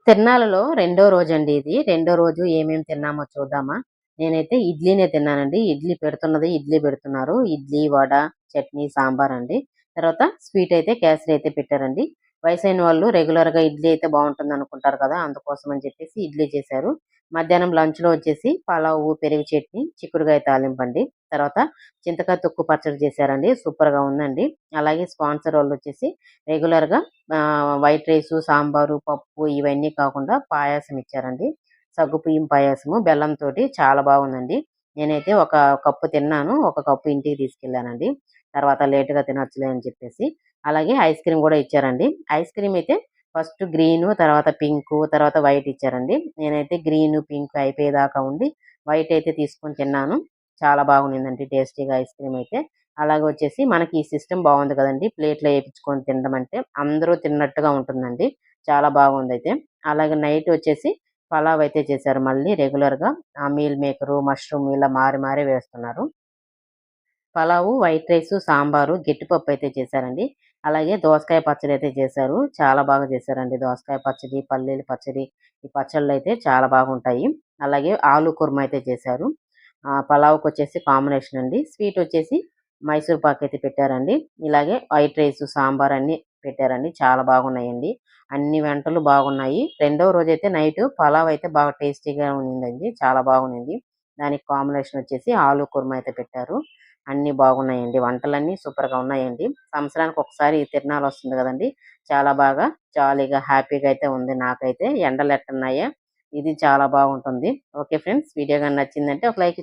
తిరునాళ్ళలో రెండో రోజండి ఇది. రెండో రోజు ఏమేమి తిన్నామో చూద్దామా? నేనైతే ఇడ్లీనే తిన్నానండి. ఇడ్లీ పెడుతున్నది ఇడ్లీ పెడుతున్నారు. ఇడ్లీ, వడ, చట్నీ, సాంబార్ అండి. తర్వాత స్వీట్ అయితే కేసరి అయితే పెట్టారండి. వయసైన వాళ్ళు రెగ్యులర్‌గా ఇడ్లీ అయితే బావుంటుందనుకుంటారు కదా! అందుకోసం అని చెప్పేసి ఇడ్లీ చేశారు. మధ్యాహ్నం లంచ్‌లో వచ్చేసి పలావు, పెరుగు చట్నీ, చిక్కుడుగాయ తాలింపండి. తర్వాత చింతకాయ తొక్కు పచ్చడి చేశారండి. సూపర్‌గా ఉందండి. అలాగే స్పాన్సర్ వాళ్ళొచ్చేసి రెగ్యులర్‌గా వైట్ రైసు, సాంబారు, పప్పు ఇవన్నీ కాకుండా పాయాసం ఇచ్చారండి. సగ్గుబియ్యం పాయాసము బెల్లంతోటి చాలా బాగుందండి. నేనైతే ఒక కప్పు తిన్నాను. ఒక కప్పు ఇంటికి తీసుకెళ్ళానండి. తర్వాత లేట్‌గా తినొచ్చులే అని చెప్పేసి. అలాగే ఐస్ క్రీమ్ గూడా ఇచ్చారండి. ఐస్ క్రీమ్ అయితే ఫస్ట్ గ్రీను, తర్వాత పింకు, తర్వాత వైట్ ఇచ్చారండి. నేనైతే గ్రీను, పింక్ అయిపోయేదాకా ఉండి వైట్ అయితే తీసుకొని తిన్నాను. చాలా బాగుండిందండి టేస్టీగా ఐస్ క్రీమ్ అయితే. అలాగే వచ్చేసి మనకి ఈ సిస్టమ్ బాగుంది కదండీ! ప్లేట్‌లో ఏపిచ్చుకొని తినడం అంటే అందరూ తిన్నట్టుగా ఉంటుందండి. చాలా బాగుందయితే. అలాగే నైట్ వచ్చేసి పలావ్ అయితే చేశారు మళ్ళీ రెగ్యులర్‌గా. మీల్ మేకరు, మష్రూమ్ ఇలా మారి మారి వేస్తున్నారు. పలావు, వైట్ రైసు, సాంబారు, గెట్టిపప్పు అయితే చేశారండి. అలాగే దోసకాయ పచ్చడి అయితే చేశారు. చాలా బాగా చేశారండి. దోసకాయ పచ్చడి, పల్లీల పచ్చడి ఈ పచ్చళ్ళైతే చాలా బాగుంటాయి. అలాగే ఆలు కుర్మా అయితే చేశారు. పలావ్‌కొచ్చేసి కాంబినేషన్ అండి. స్వీట్ వచ్చేసి మైసూర్ పాక్ అయితే పెట్టారండి. ఇలాగే వైట్ రైసు, సాంబార్ అన్నీ పెట్టారండి. చాలా బాగున్నాయండి. అన్ని వంటలు బాగున్నాయి. రెండవ రోజైతే నైటు పలావ్ అయితే బాగా టేస్టీగా ఉండిందండి. చాలా బాగుండింది. దానికి కాంబినేషన్ వచ్చేసి ఆలు కుర్మా అయితే పెట్టారు. అన్నీ బాగున్నాయండి. వంటలన్నీ సూపర్‌గా ఉన్నాయండి. సంవత్సరానికి ఒకసారి ఈ తిరునాళొస్తుంది గదండీ! చాలా బాగా జాలీగా, హ్యాపీగా అయితే ఉంది నాకైతే. ఎండలెట్టున్నాయో ఇది చాలా బాగుంటుంది. Okay friends. వీడియో గాని నచ్చిందంటే ఒక లైక్